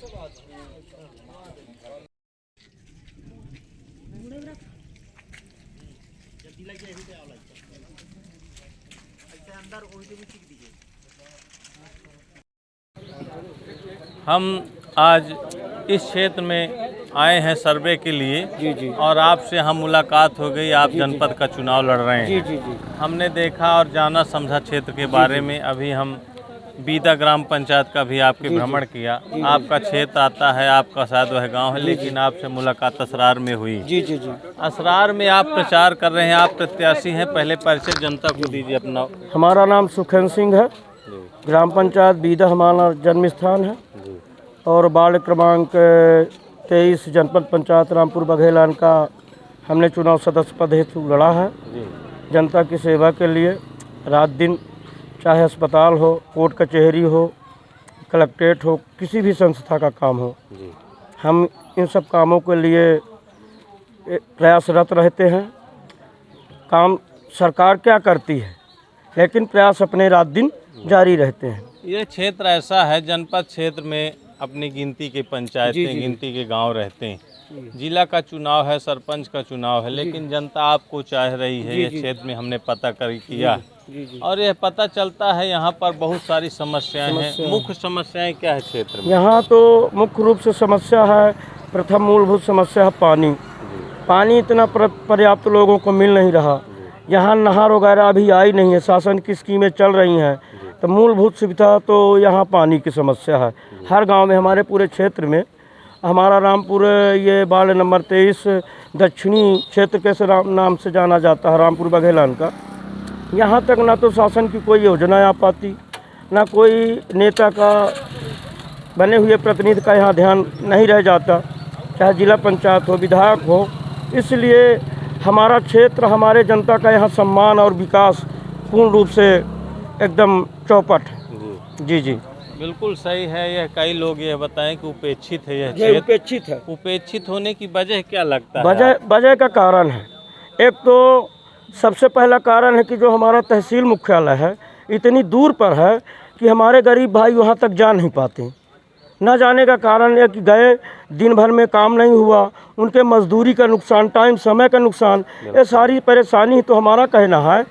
हम आज इस क्षेत्र में आए हैं सर्वे के लिए। जी। और आपसे हम मुलाकात हो गई। आप जनपद का चुनाव लड़ रहे हैं। जी। हमने देखा और जाना समझा क्षेत्र के बारे में। अभी हम बीदा ग्राम पंचायत का भी आपके भ्रमण किया। आपका क्षेत्र आता है, आपका शायद वह गांव है, लेकिन आपसे मुलाकात असरार में हुई। जी। असरार में आप प्रचार कर रहे हैं, आप प्रत्याशी हैं। पहले परिचय जनता को दीजिए अपना। हमारा नाम सुखेंद्र सिंह है। ग्राम पंचायत बीदा हमारा जन्म स्थान है और वार्ड क्रमांक 23 जनपद पंचायत रामपुर बघेलान का हमने चुनाव सदस्य पद हेतु लड़ा है। जनता की सेवा के लिए रात दिन, चाहे अस्पताल हो, कोर्ट कचहरी हो, कलेक्ट्रेट हो, किसी भी संस्था का काम हो, हम इन सब कामों के लिए प्रयासरत रहते हैं। काम सरकार क्या करती है, लेकिन प्रयास अपने रात दिन जारी रहते हैं। ये क्षेत्र ऐसा है, जनपद क्षेत्र में अपनी गिनती के पंचायतें, गिनती के गांव रहते हैं। जिला का चुनाव है, सरपंच का चुनाव है, लेकिन जनता आपको चाह रही है। ये क्षेत्र में हमने पता किया और यह पता चलता है यहाँ पर बहुत सारी समस्याएं हैं। मुख्य समस्याएं क्या है क्षेत्र में? यहाँ तो मुख्य रूप से समस्या है, प्रथम मूलभूत समस्या है पानी। पानी इतना पर्याप्त लोगों को मिल नहीं रहा। यहाँ नहर वगैरह अभी आई नहीं है। शासन की स्कीमें चल रही हैं, तो मूलभूत सुविधा तो यहाँ पानी की समस्या है। हर गांव में, हमारे पूरे क्षेत्र में, हमारा रामपुर ये वार्ड नंबर 23 दक्षिणी क्षेत्र के नाम से जाना जाता है, रामपुर बघेलान का। यहाँ तक ना तो शासन की कोई योजना आ पाती, ना कोई नेता का, बने हुए प्रतिनिधि का यहाँ ध्यान नहीं रह जाता, चाहे जिला पंचायत हो, विधायक हो। इसलिए हमारा क्षेत्र, हमारे जनता का यहाँ सम्मान और विकास पूर्ण रूप से एकदम चौपट। जी बिल्कुल सही है। यह कई लोग ये बताएं कि उपेक्षित है यह क्षेत्र। उपेक्षित है। उपेक्षित होने की वजह क्या लगता है? वजह का कारण है, एक तो सबसे पहला कारण है कि जो हमारा तहसील मुख्यालय है इतनी दूर पर है कि हमारे गरीब भाई वहाँ तक जा नहीं पाते। न जाने का कारण है कि गए, दिन भर में काम नहीं हुआ, उनके मजदूरी का नुकसान, टाइम समय का नुकसान, ये सारी परेशानी। तो हमारा कहना है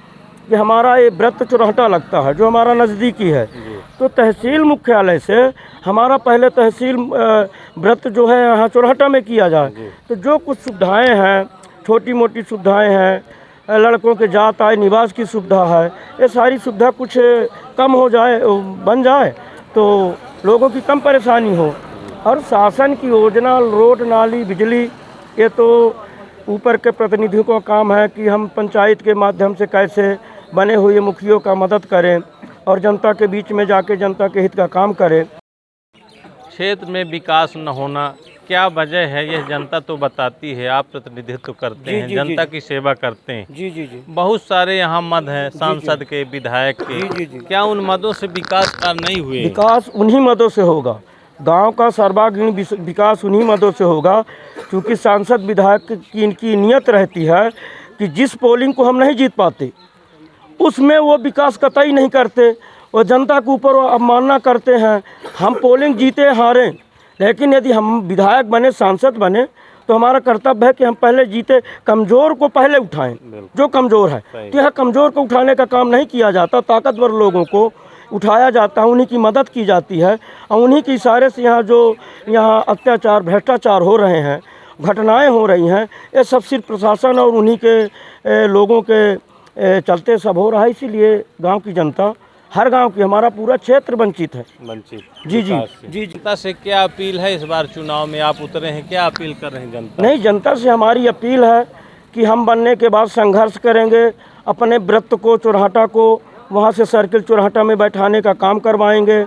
कि हमारा ये व्रत चुरहटा लगता है जो हमारा नज़दीकी है, तो तहसील मुख्यालय से हमारा पहले तहसील व्रत जो है यहाँ चुरहटा में किया जाए। तो जो कुछ सुविधाएं हैं, छोटी मोटी सुविधाएं हैं, लड़कों के जात आय निवास की सुविधा है, ये सारी सुविधा कुछ कम हो जाए, बन जाए, तो लोगों की कम परेशानी हो। और शासन की योजना, रोड, नाली, बिजली, ये तो ऊपर के प्रतिनिधियों का काम है कि हम पंचायत के माध्यम से कैसे बने हुए मुखियों का मदद करें और जनता के बीच में जाके जनता के हित का काम करें। क्षेत्र में विकास न होना क्या वजह है? यह जनता तो बताती है। आप प्रतिनिधित्व करते हैं, जनता की सेवा करते हैं। जी। बहुत सारे यहाँ मद हैं, सांसद के, विधायक के। क्या उन मदों से विकास कार्य नहीं हुए? विकास उन्हीं मदों से होगा। गांव का सर्वांगीण विकास उन्हीं मदों से होगा, क्योंकि सांसद विधायक की इनकी नियत रहती है कि जिस पोलिंग को हम नहीं जीत पाते उसमें वो विकास कतई नहीं करते, वो जनता के ऊपर अवमानना करते हैं। हम पोलिंग जीते हारें, लेकिन यदि हम विधायक बने, सांसद बने, तो हमारा कर्तव्य है कि हम पहले जीते, कमज़ोर को पहले उठाएं, जो कमज़ोर है। तो यह कमज़ोर को उठाने का काम नहीं किया जाता, ताकतवर लोगों को उठाया जाता है, उन्हीं की मदद की जाती है। और उन्हीं के इशारे से यहाँ अत्याचार, भ्रष्टाचार हो रहे हैं, घटनाएं हो रही हैं, ये सब सिर्फ प्रशासन और उन्हीं के लोगों के चलते सब हो रहा है। इसीलिए गांव की जनता, हर गांव की, हमारा पूरा क्षेत्र वंचित है। जी। जनता से क्या अपील है? इस बार चुनाव में आप उतरे हैं, क्या अपील कर रहे हैं जनता? नहीं, जनता से हमारी अपील है कि हम बनने के बाद संघर्ष करेंगे, अपने व्रत को, चुरहटा को वहाँ से सर्किल चुरहटा में बैठाने का काम करवाएंगे।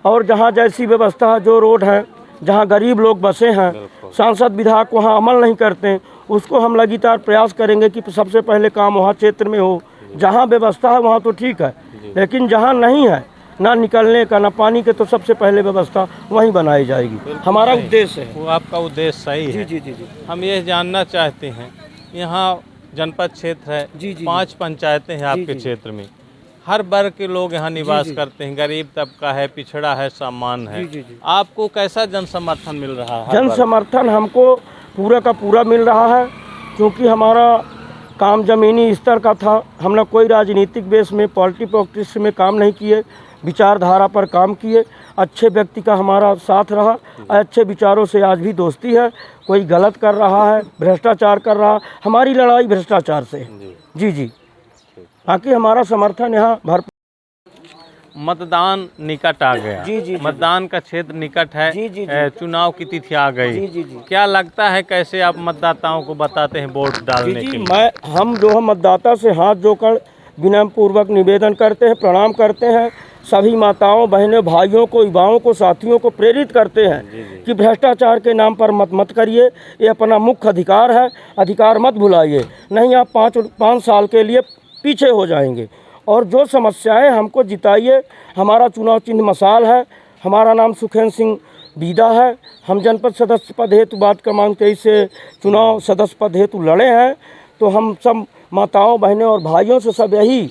और जहाँ जैसी व्यवस्था, जो रोड है, जहाँ गरीब लोग बसे हैं, सांसद विधायक वहाँ अमल नहीं करते, उसको हम लगातार प्रयास करेंगे कि सबसे पहले काम वहाँ क्षेत्र में हो। जहाँ व्यवस्था है वहाँ तो ठीक है, लेकिन जहाँ नहीं है, ना निकलने का, ना पानी के, तो सबसे पहले व्यवस्था वहीं बनाई जाएगी। हमारा उद्देश्य है। वो आपका उद्देश्य सही है। जी। हम ये जानना चाहते हैं, यहाँ जनपद क्षेत्र है, 5 पंचायतें हैं आपके क्षेत्र में, हर वर्ग के लोग यहाँ निवास करते हैं, गरीब तबका है, पिछड़ा है, सामान्य है। आपको कैसा जन समर्थन मिल रहा है? जन समर्थन हमको पूरा का पूरा मिल रहा है, क्योंकि हमारा काम ज़मीनी स्तर का था। हमने कोई राजनीतिक बेस में, पॉलिटिक्स में काम नहीं किए, विचारधारा पर काम किए। अच्छे व्यक्ति का हमारा साथ रहा, अच्छे विचारों से आज भी दोस्ती है। कोई गलत कर रहा है, भ्रष्टाचार कर रहा, हमारी लड़ाई भ्रष्टाचार से है। जी बाकी हमारा समर्थन यहाँ भरपूर। मतदान निकट आ गया। जी। मतदान का क्षेत्र निकट है। जी। चुनाव की तिथि आ गई। जी। क्या लगता है, कैसे आप मतदाताओं को बताते हैं वोट डालने के लिए? हम मतदाता से हाथ जोड़कर विनम्र पूर्वक निवेदन करते हैं, प्रणाम करते हैं। सभी माताओं, बहनों, भाइयों को, युवाओं को, साथियों को प्रेरित करते हैं कि भ्रष्टाचार के नाम पर मत करिए। ये अपना मुख्य अधिकार है, अधिकार मत भुलाइए, नहीं आप 5 साल के लिए पीछे हो जाएंगे। और जो समस्याएं हमको जिताइए। हमारा चुनाव चिन्ह मसाल है। हमारा नाम सुखेंद्र सिंह बीदा है। हम जनपद सदस्य पद हेतु वार्ड क्रमांक 23 से चुनाव सदस्य पद हेतु लड़े हैं। तो हम सब माताओं, बहनों और भाइयों से सब यही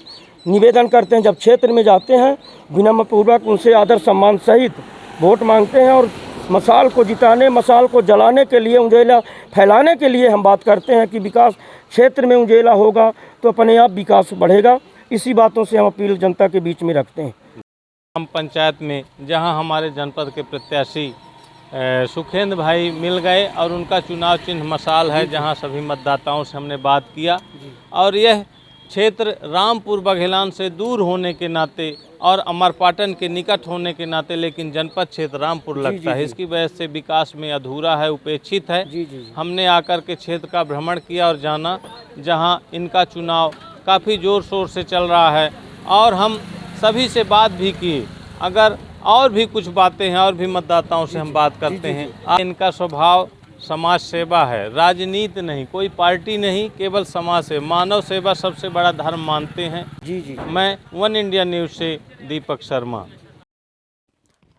निवेदन करते हैं, जब क्षेत्र में जाते हैं विनम्र पूर्वक उनसे आदर सम्मान सहित वोट मांगते हैं। और मसाल को जिताने, मसाल को जलाने के लिए, उजेला फैलाने के लिए हम बात करते हैं कि विकास क्षेत्र में उजेला होगा तो अपने आप विकास बढ़ेगा। इसी बातों से हम अपील जनता के बीच में रखते हैं। ग्राम पंचायत में जहां हमारे जनपद के प्रत्याशी सुखेंद्र भाई मिल गए और उनका चुनाव चिन्ह मसाल है, जहां सभी मतदाताओं से हमने बात किया। और यह क्षेत्र रामपुर बघेलान से दूर होने के नाते और अमरपाटन के निकट होने के नाते, लेकिन जनपद क्षेत्र रामपुर लगता है, इसकी वजह से विकास में अधूरा है, उपेक्षित है। हमने आकर के क्षेत्र का भ्रमण किया और जाना, जहां इनका चुनाव काफ़ी ज़ोर शोर से चल रहा है। और हम सभी से बात भी की, अगर और भी कुछ बातें हैं और भी मतदाताओं से हम बात करते हैं। इनका स्वभाव समाज सेवा है, राजनीति नहीं, कोई पार्टी नहीं, केवल समाज सेवा, मानव सेवा सबसे बड़ा धर्म मानते हैं। जी। मैं वन इंडिया न्यूज़ से दीपक शर्मा।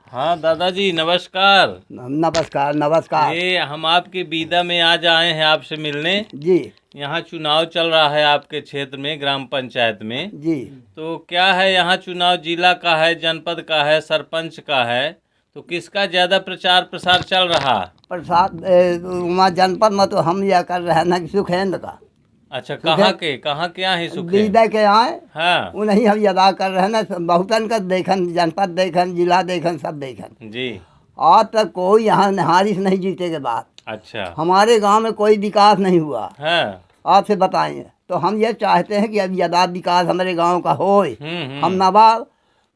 हाँ दादाजी नमस्कार। नमस्कार। ये हम आपके बीदा में आज आए हैं आपसे मिलने जी। यहाँ चुनाव चल रहा है आपके क्षेत्र में, ग्राम पंचायत में जी। तो क्या है, यहाँ चुनाव जिला का है, जनपद का है, सरपंच का है, तो किसका ज़्यादा प्रचार प्रसार चल रहा? प्रसाद वहाँ जनपद में तो हम यह कर रहे हैं ना कि सुखेंद्र का। अच्छा, कहाँ के यहाँ ही सुखेंद्र बीदा के यहाँ हाँ, उन्हीं हम अदा कर रहे हैं ना। बहुतन का देखन, जनपद देखन, जिला देखन, सब देखन जी। आज तक कोई यहाँ नहारिश नहीं जीते के बाद अच्छा, हमारे गांव में कोई विकास नहीं हुआ। हाँ। आपसे बताएं तो हम ये चाहते हैं कि अब यदा विकास हमारे गांव का होए। हम नवाब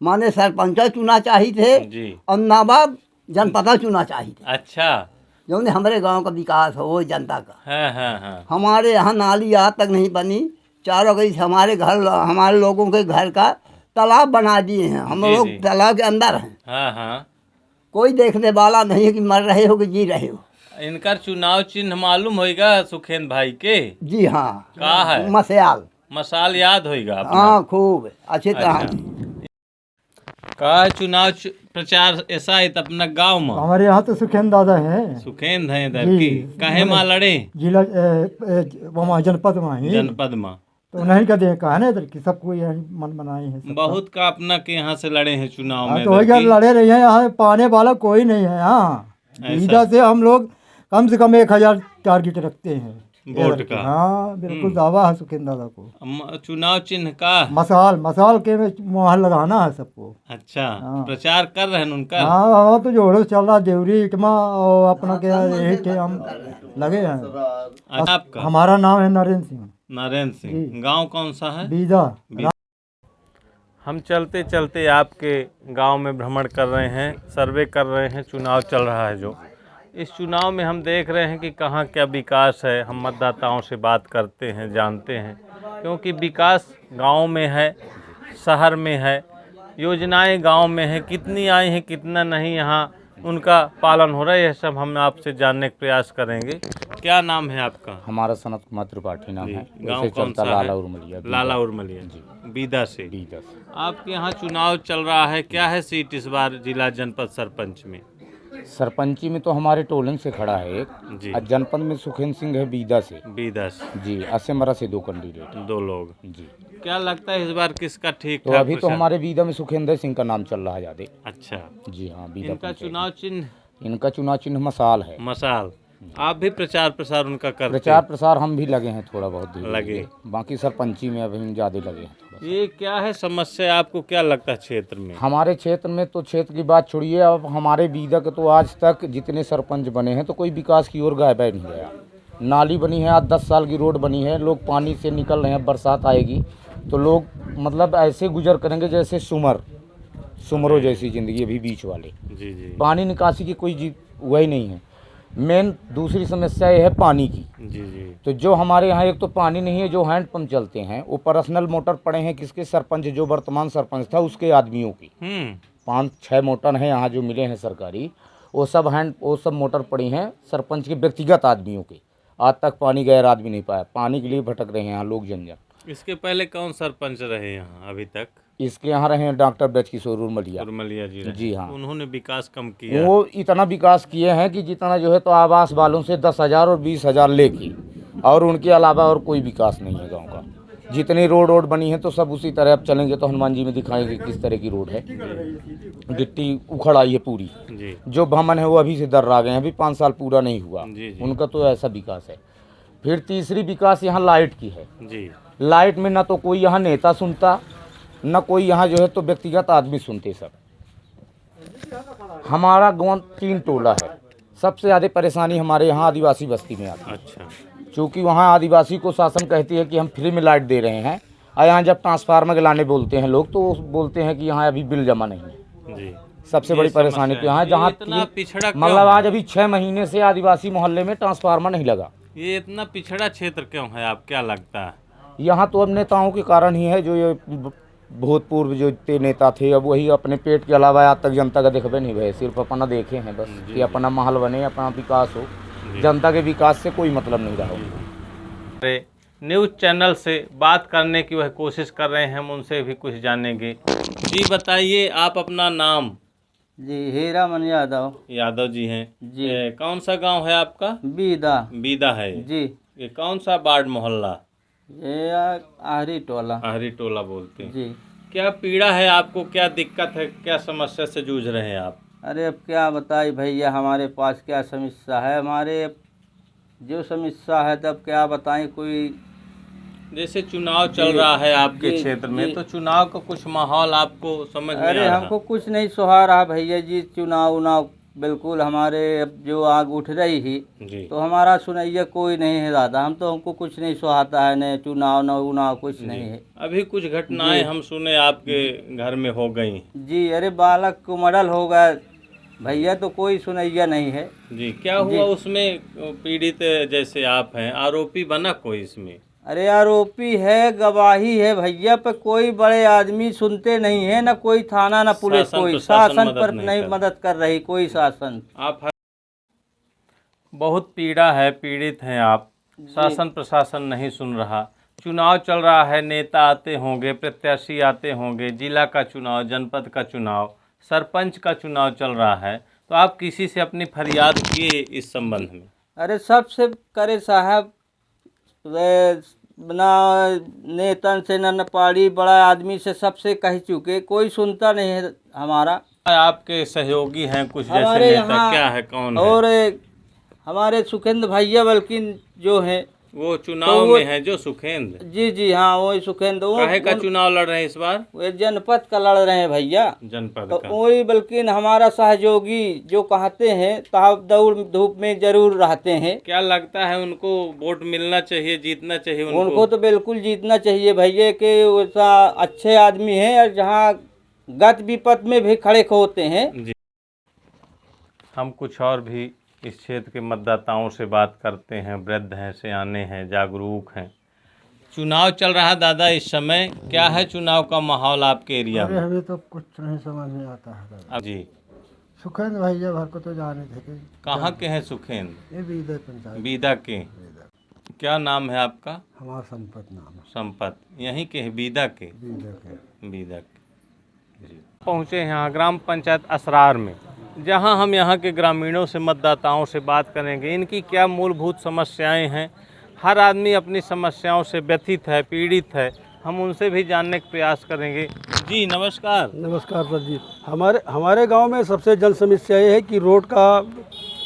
माने सरपंच चुना चाहिए थे जी। और नवाब जनपद चुना चाहिए थे। अच्छा, जो ने हमारे गांव का विकास हो जनता का। हाँ। हमारे यहाँ नाली आज तक नहीं बनी। चारों गई हमारे घर, हमारे लोगों के घर का तालाब बना दिए हैं। हम लोग तालाब के अंदर हैं। हाँ। कोई देखने वाला नहीं है कि मर रहे हो कि जी रहे हो। इनका चुनाव चिन्ह मालूम होगा सुखेंद्र भाई के? जी हाँ। का है? मसाल याद होगा? हाँ, खूब अच्छी तरह। का चुनाव प्रचार ऐसा है अपना गांव में? हमारे यहाँ तो सुखेंद्र दादा है। सुखेंद्र है इधर की? कहे माँ लड़े? जिला वहाँ जनपद में ही। जनपद में तो नहीं का देखा है ना इधर की, सबको यही मन बनाए हैं। बहुत का अपना के यहाँ से लड़े हैं चुनाव में। तो वही लड़े रहे हैं, यहाँ पाने वाला कोई नहीं है। यहाँ बीदा से हम लोग कम से कम 1000 टारगेट रखते हैं वोट का। हाँ बिल्कुल दावा है सुखेंद्र दादा को। चुनाव चिन्ह का मसाल के में मोहर लगाना है सबको। अच्छा, प्रचार कर रहे हैं उनका? हाँ तो जोड़ो चल रहा देवरी इटमा और अपना क्या यही थे, हम लगे हैं। आपका? हमारा नाम है नरेंद्र सिंह। गांव कौन सा है? बीदा। हम चलते चलते आपके गांव में भ्रमण कर रहे हैं, सर्वे कर रहे हैं। चुनाव चल रहा है, जो इस चुनाव में हम देख रहे हैं कि कहाँ क्या विकास है। हम मतदाताओं से बात करते हैं, जानते हैं, क्योंकि विकास गांव में है, शहर में है, योजनाएं गांव में हैं, कितनी आई हैं कितना नहीं, यहाँ उनका पालन हो रहा है। यह सब हम आपसे जानने का प्रयास करेंगे। क्या नाम है आपका? हमारा सनत कुमार त्रिपाठी नाम है। गांव कौन सा? लाला उर्मलिया जी, बीदा से। आपके यहाँ चुनाव चल रहा है, क्या है सीट इस बार जिला जनपद सरपंच में? सरपंची में तो हमारे टोलन से खड़ा है एक, जी और जनपद में सुखेंद्र सिंह है बीदा से। बीदस जी, असेमरा से 2 कैंडिडेट। 2 लोग। जी, क्या लगता है इस बार किसका ठीक तो ठाक अभी तो प्रचार? हमारे बीदा में सुखेंद्र सिंह का नाम चल रहा है ज़्यादा। अच्छा, जी हाँ, बीदा इनका पंचायत चुनाव चिन्ह में। इनका चुनाव चिन्ह मसाल है। मसाल। आप भी प्रचार प्रसार उनका करते प्रचार प्रसार हम भी लगे हैं थोड़ा बहुत धीरे लगे। धीरे। बाकी सरपंची में अभी हम ज़्यादा लगे हैं थोड़ा सा। ये क्या है समस्या, आपको क्या लगता है क्षेत्र में? हमारे क्षेत्र में तो क्षेत्र की बात छोड़िए, अब हमारे बीदा के तो आज तक जितने सरपंच बने हैं तो कोई विकास की ओर गाय बैठ नहीं गया। नाली बनी है, आज 10 साल की रोड बनी है, लोग पानी से निकल रहे हैं। बरसात आएगी तो लोग मतलब ऐसे गुजर करेंगे जैसे सुमरो जैसी ज़िंदगी अभी बीच वाले। जी जी पानी निकासी की कोई वही नहीं है। मेन दूसरी समस्या ये है पानी की। जी जी तो जो हमारे यहाँ एक तो पानी नहीं है, जो हैंड पंप चलते हैं वो पर्सनल मोटर पड़े हैं किसके, सरपंच जो वर्तमान सरपंच था उसके आदमियों की। 5-6 मोटर हैं यहाँ जो मिले हैं सरकारी, वो सब मोटर पड़ी हैं सरपंच के व्यक्तिगत आदमियों के। आज तक पानी गैर आदमी नहीं पाया, पानी के लिए भटक रहे हैं यहाँ लोग जन। इसके पहले कौन सरपंच रहे यहाँ अभी तक? इसके यहाँ रहे हैं डॉक्टर ब्रजकिशोर उर्मलिया। उर्मलिया जी रहे। जी हाँ, उन्होंने विकास कम किया। वो इतना विकास किए हैं कि जितना जो है तो आवास वालों से 10,000 और 20,000 लेके, और उनके अलावा और कोई विकास नहीं है गांव का। जितनी रोड बनी है तो सब उसी तरह। अब चलेंगे तो हनुमान जी में दिखाएंगे किस तरह की रोड है। गिट्टी उखड़ आई है पूरी। जी जो भवन है वो अभी से दर्रा गए हैं, अभी 5 साल पूरा नहीं हुआ। जी जी उनका तो ऐसा विकास है। फिर तीसरी विकास यहाँ लाइट की है। जी लाइट में ना तो कोई यहाँ नेता सुनता, न कोई यहाँ जो है तो व्यक्तिगत आदमी सुनते। सब हमारा गाँव 3 टोला है। सबसे ज़्यादा परेशानी हमारे यहाँ आदिवासी बस्ती में आती है। अच्छा क्योंकि वहाँ आदिवासी को शासन कहती है कि हम फ्री में लाइट दे रहे हैं, और यहाँ जब ट्रांसफार्मर लाने बोलते हैं लोग तो बोलते हैं कि यहाँ अभी बिल जमा नहीं है। जी सबसे बड़ी परेशानी तो यहाँ जहाँ इतना पिछड़ा क्यों मतलब है? आज अभी 6 महीने से आदिवासी मोहल्ले में ट्रांसफार्मर नहीं लगा। ये इतना पिछड़ा क्षेत्र क्यों है, आप क्या लगता है? यहाँ तो अब नेताओं के कारण ही है। जो ये भूतपूर्व जो नेता थे अब वही अपने पेट के अलावा आज तक जनता का देखबे नहीं भे, सिर्फ अपना देखे हैं बस कि अपना महल बने, अपना विकास हो। जनता के विकास से कोई मतलब नहीं रहा। न्यूज़ चैनल से बात करने की वह कोशिश कर रहे हैं, हम उनसे भी कुछ जानेंगे। जी बताइए, आप अपना नाम? जी हीरामन यादव। यादव जी हैं जी। कौन सा गांव है आपका? बीदा। बीदा है। जी। ये कौन सा वार्ड मोहल्ला? ये आहरी टोला। आहरी टोला बोलते हैं। जी। क्या पीड़ा है आपको, क्या दिक्कत है, क्या समस्या से जूझ रहे हैं आप? अरे अब क्या बताई भैया, हमारे पास क्या समस्या है। हमारे जो समस्या है तब क्या बताएं। कोई जैसे चुनाव चल रहा है आपके जी, क्षेत्र में, जी। तो चुनाव का कुछ माहौल आपको समझ में आ अरे रहा? हमको कुछ नहीं सुहा रहा भैया जी। चुनाव उनाव बिल्कुल हमारे अब जो आग उठ रही ही जी तो हमारा सुनैया कोई नहीं है दादा। हमको कुछ नहीं सुहाता है, न चुनाव न उनाव कुछ नहीं है। अभी कुछ घटनाएं हम सुने आपके घर में हो गई। जी। अरे बालक को मर्डर हो गया भैया, तो कोई सुनैया नहीं है। जी क्या हुआ उसमें? पीड़ित जैसे आप हैं, आरोपी बना कोई इसमें? अरे आरोपी है, गवाही है भैया, पर कोई बड़े आदमी सुनते नहीं है, ना कोई थाना ना पुलिस, शासन कोई प्रशासन शासन मदद पर नहीं नहीं कर मदद कर रही कोई शासन। आप बहुत पीड़ा है, पीड़ित हैं आप, शासन प्रशासन नहीं सुन रहा। चुनाव चल रहा है, नेता आते होंगे, प्रत्याशी आते होंगे, जिला का चुनाव, जनपद का चुनाव, सरपंच का चुनाव चल रहा है, तो आप किसी से अपनी फरियाद किए इस संबंध में? अरे सबसे करे साहब, ना नेतन से न पाड़ी बड़ा आदमी से सबसे कह चुके, कोई सुनता नहीं है हमारा। आपके सहयोगी हैं कुछ जैसे हमारे नेता, यहाँ क्या है, कौन है? और हमारे सुखेंद्र भैया बल्कि जो है वो चुनाव में है जो सुखेंद्र? जी जी हाँ, वही सुखेंद्र। काहे का चुनाव लड़ रहे हैं इस बार? वो जनपद का लड़ रहे हैं भैया। जनपद तो का। वही बल्कि हमारा सहयोगी जो कहते हैं साहब दौड़ धूप में जरूर रहते हैं। क्या लगता है उनको वोट मिलना चाहिए, जीतना चाहिए उनको तो बिल्कुल जीतना चाहिए भैया, कि वैसा अच्छे आदमी हैं और जहाँ गत विपत में भी खड़े होते हैं। जी। हम कुछ और भी इस क्षेत्र के मतदाताओं से बात करते हैं। वृद्ध हैं, सियाने हैं, जागरूक हैं। चुनाव चल रहा है दादा इस समय, क्या है चुनाव का माहौल आपके एरिया में? अभी तो कुछ नहीं समझ में आता है। जी। सुखेंद्र भैया भर को तो जाने थे। कहाँ के हैं सुखेंद्र? ये बीदा पंचायत। बीदा के। क्या नाम है आपका? हमारा संपत नाम है। संपत। यहीं के हैं, बीदा के? बीदा के। बीदा के। जी। पहुँचे यहाँ ग्राम पंचायत असरार में। जहां हम यहां के ग्रामीणों से, मतदाताओं से बात करेंगे, इनकी क्या मूलभूत समस्याएं हैं। हर आदमी अपनी समस्याओं से व्यथित है, पीड़ित है। हम उनसे भी जानने का प्रयास करेंगे। जी नमस्कार। नमस्कार सर जी। हमारे गांव में सबसे जल समस्या ये है कि रोड का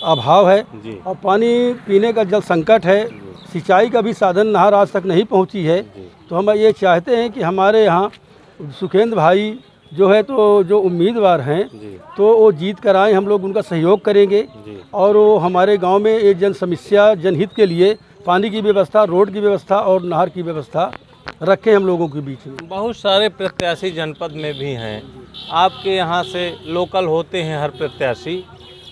अभाव है जी। और पानी पीने का जल संकट है। सिंचाई का भी साधन नहर आज तक नहीं पहुंची है। तो हम ये चाहते हैं कि हमारे यहाँ सुखेंद्र भाई जो है तो जो उम्मीदवार हैं तो वो जीत कर आए, हम लोग उनका सहयोग करेंगे और वो हमारे गांव में ये जन समस्या, जनहित के लिए पानी की व्यवस्था, रोड की व्यवस्था और नहर की व्यवस्था रखें हम लोगों के बीच में। बहुत सारे प्रत्याशी जनपद में भी हैं, आपके यहाँ से लोकल होते हैं हर प्रत्याशी,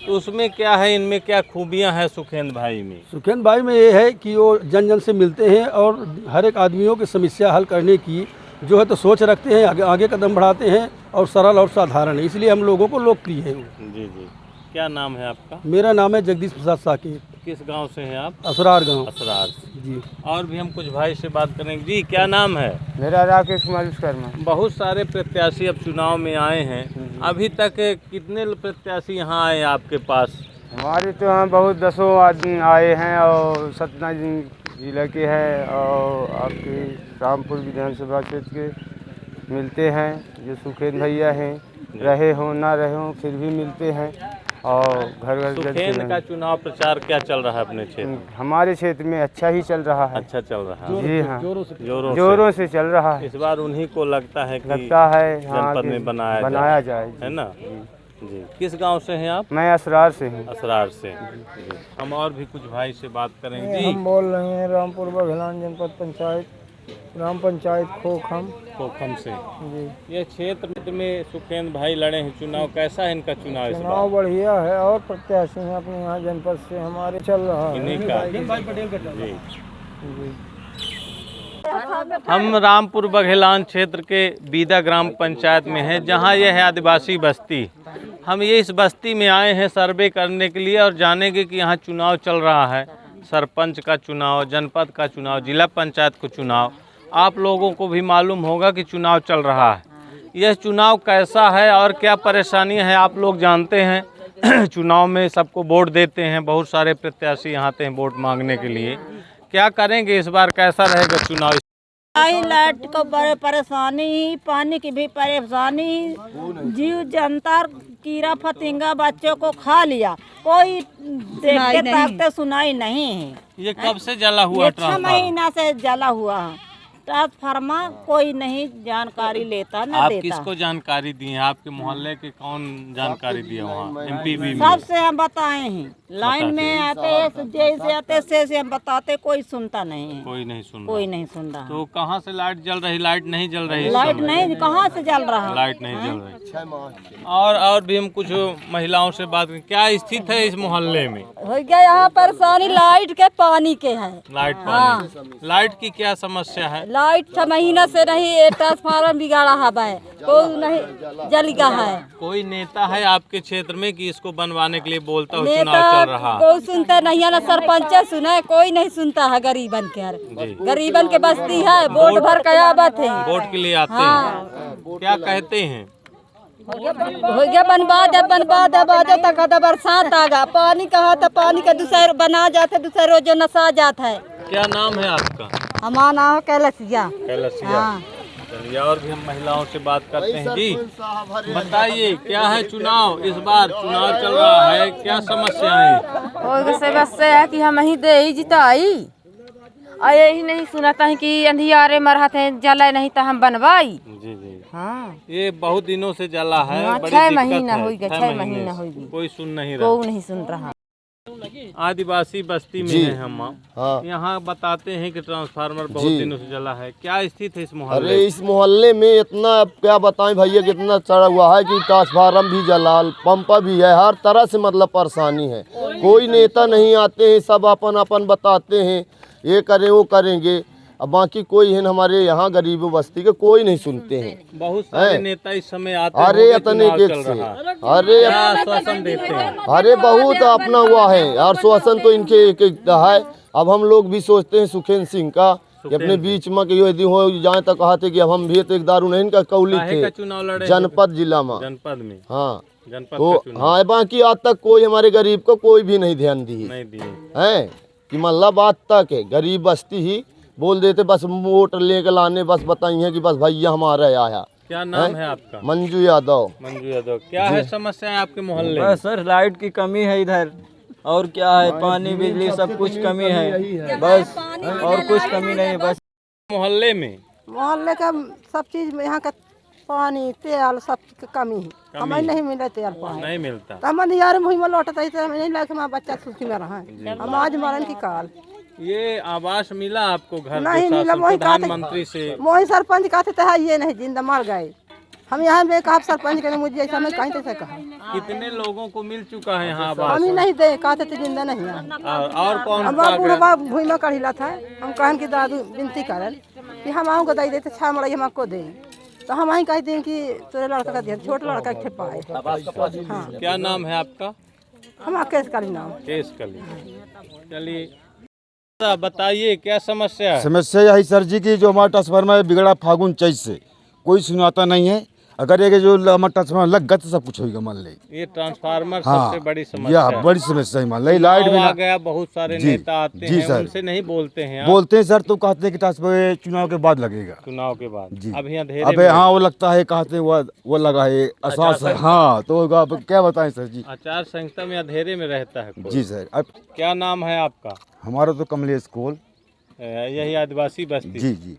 तो उसमें क्या है, इनमें क्या खूबियाँ हैं सुखेंद्र भाई में? सुखेंद्र भाई में ये है कि वो जन जन से मिलते हैं और हर एक आदमियों की समस्या हल करने की जो है तो सोच रखते हैं, आगे कदम बढ़ाते हैं और सरल और साधारण है, इसलिए हम लोगों को लोकप्रिय है। जी जी। क्या नाम है आपका? मेरा नाम है जगदीश प्रसाद साकेत। किस गांव से हैं आप? असरार गांव। असरार से। जी। और भी हम कुछ भाई से बात करेंगे। जी क्या नाम है? मेरा राकेश कुमार विश्वकर्मा। बहुत सारे प्रत्याशी अब चुनाव में आए हैं, अभी तक कितने प्रत्याशी यहाँ आए आपके पास? हमारे तो यहाँ बहुत दसों आदमी आए हैं और सतना जिला के हैं और आपके रामपुर विधानसभा क्षेत्र के मिलते हैं, जो सुखेंद्र भैया हैं, रहे हों ना रहे हों फिर भी मिलते हैं और घर घर सुखेंद्र का चुनाव प्रचार क्या चल रहा है अपने क्षेत्र में? हमारे क्षेत्र में अच्छा ही चल रहा है। अच्छा चल रहा है। जी हाँ, जोरों से चल रहा है। इस बार उन्हीं को लगता है कि हाँ, जनपद में बनाया जाए, है ना? जी। किस गांव से हैं आप? मैं असरार से हूँ। असरार से। जी। हम और भी कुछ भाई से बात करेंगे। जी हम बोल रहे हैं रामपुर बघेलान जनपद पंचायत, ग्राम पंचायत खोखम से। जी। ये क्षेत्र में सुखेंद्र भाई लड़े हैं चुनाव, कैसा है इनका चुनाव इस बार? चुनाव बढ़िया है और प्रत्याशी हैं अपने यहाँ जनपद से हमारे चल रहा है। इन्हीं का। जी। हम रामपुर बघेलान क्षेत्र के बीदा ग्राम पंचायत में हैं, जहां यह है आदिवासी बस्ती। हम ये इस बस्ती में आए हैं सर्वे करने के लिए और जानेंगे कि यहाँ चुनाव चल रहा है, सरपंच का चुनाव, जनपद का चुनाव, जिला पंचायत का चुनाव। आप लोगों को भी मालूम होगा कि चुनाव चल रहा है। यह चुनाव कैसा है और क्या परेशानियां हैं आप लोग जानते हैं। चुनाव में सबको वोट देते हैं, बहुत सारे प्रत्याशी यहाँ आते हैं वोट मांगने के लिए। क्या करेंगे इस बार, कैसा रहेगा चुनाव? लाइट को बड़े परेशानी, पानी की भी परेशानी, जीव जनता कीड़ा फतिंगा बच्चों को खा लिया, कोई देखते ताकते सुनाई नहीं है। ये कब से जला हुआ? 6 महीना से जला हुआ है ट्रांसफार्मर, कोई नहीं जानकारी लेता न आप देता। किसको जानकारी दी है? आपके मोहल्ले के कौन जानकारी दिया वहाँ एमपीवी में? सबसे हम बताए हैं, लाइन में आते जैसे आते से हम बताते, कोई सुनता नहीं है। कोई नहीं सुन कोई नहीं सुन रहा। तो कहाँ से लाइट जल रही? लाइट नहीं जल रही? लाइट नहीं, कहाँ से जल रहा? लाइट नहीं जल रही। और भी हम कुछ महिलाओं से बात करें। क्या स्थिति है इस मोहल्ले में? हो गया यहाँ परेशानी लाइट के, पानी के है। लाइट पानी। लाइट की क्या समस्या है? लाइट 6 महीना से नहीं, ट्रांसफार्मर बिगाड़ा है, कोई नहीं जल गया है। कोई नेता है आपके क्षेत्र में कि इसको बनवाने के लिए बोलता हो चुनाव चल रहा? कोई सुनता नहीं है, ना सरपंच सुना, कोई नहीं सुनता है। गरीबन के, गरीबन के बस्ती है, वोट भर कयाबत है, वोट के लिए आते हैं। क्या कहते हैं? हो गया बनवा दे बाजो तक बरसात आ गया, पानी कहा था, पानी का दूसरा बना जाते, दूसरा रोज नशा जाता है। क्या नाम है आपका? हमारा नाम है कैलसिया। हाँ। चलिए और भी हम महिलाओं से बात करते हैं। जी बताइए, क्या है चुनाव इस बार? चुनाव चल रहा है, क्या समस्याएं? समस्या है कि हम ही दे ही जिताई, और यही नहीं सुनाता है कि अंधियारे मरहा थे, जला नहीं तो हम बनवाई। जी जी। हाँ, ये बहुत दिनों से जला है। हाँ, बड़ी 6 दिक्कत महीना है। हो गया, 6 महीना हो गया, कोई सुन नहीं रहा। कोई नहीं सुन रहा। आदिवासी बस्ती में है हम। हाँ। यहाँ बताते हैं कि ट्रांसफार्मर बहुत दिनों से जला है। क्या स्थिति है इस मोहल्ले? अरे इस मोहल्ले में इतना क्या बताएं भैया, कितना चढ़ा हुआ है कि ट्रांसफार्मर भी जला, पंप भी है, हर तरह से मतलब परेशानी है। कोई नेता नहीं आते हैं, सब अपन अपन बताते हैं ये करें वो करेंगे, अब बाकी कोई है हमारे यहाँ गरीब बस्ती के कोई नहीं सुनते हैं। बहुत सारे नेता इस समय आते हैं। अरे इतने अरे आश्वासन देते हैं। अरे बहुत अपना हुआ है, आश्वासन तो इनके एक है। अब हम लोग भी सोचते हैं सुखेंद्र सिंह का अपने बीच में कि यदि हो जाए तो कहते कि अब हम भी तो एक दारू नहीं का कौली थे चुनाव लड़े जनपद जिला में। जनपद में। हाँ जनपद तो का चुनाव हाँ, बाकी आज तक कोई हमारे गरीब को कोई भी नहीं ध्यान दी नहीं दिए। है कि मतलब आज तक है गरीब बस्ती ही बोल देते बस वोट लेके लाने, बस बताइए कि बस भैया हमारा आया। क्या नाम है आपका? मंजू यादव। मंजू यादव। क्या है समस्या है आपके मोहल्ले में? बस सर लाइट की कमी है इधर, और क्या है, पानी बिजली सब कुछ कमी है, बस और कुछ कमी नहीं है। बस मोहल्ले में मोहल्ले का सब चीज में यहाँ का पानी तेल सब की कमी है, हमें नहीं मिला तेल पानी नहीं मिलता। तो हम यार मुहिम लौटता है, हमें नहीं लगा हमारा बच्चा सुखी में रहा है, हम आज मरण की काल। ये आवास मिला आपको घर नहीं जो मिला, शासन वही प्रधानमंत्री से? मोही सरपंच कहते थे ये नहीं जिंदा मर गए, हम यहाँ में कहा सरपंच के मुझे ऐसा मैं कहीं से कहा। कितने लोगों को मिल चुका है यहाँ आवास? हम ही नहीं दे कहते थे जिंदा नहीं है। और कौन हमारा बूढ़ा भूमि कढ़िला था, हम कहन की दादू विनती करन कि हम आऊँ को दे देते 6 मड़ई हम आपको दें, तो हम वहीं कह दें कि तेरे लड़का का दिया, छोटा लड़का के पाए। हाँ, क्या नाम है आपका? हम केस करी नाम। केस कली। चलिए बताइए क्या समस्या है? समस्या यही सर जी की जो हमारा ट्रांसफार्मर बिगड़ा फागुन चैत से, कोई सुनाता नहीं है। अगर ये जो हमारा ट्रांसफार्मर लग गया तो सब कुछ होगा मान ले। ये ट्रांसफार्मर हाँ, सबसे बड़ी समस्या है। बड़ी समस्या है मान ले। लाइट भी आ गया, बहुत सारे जी, नेता आते जी हैं, सर। उनसे नहीं बोलते हैं आप? बोलते हैं सर, तो कहते हैं कि ट्रांसफार्मर चुनाव के बाद लगेगा। चुनाव के बाद जी। अभी अंधेरे अबे में हाँ, वो लगता है, कहते हैं वो लगा है एहसास है। हाँ, तो अब क्या बताएं सर जी। आचार संहिता में अंधेरे में रहता है कोई? जी सर। अब क्या नाम है आपका? हमारा तो कमलेश कोल। यही आदिवासी बस्ती? जी जी।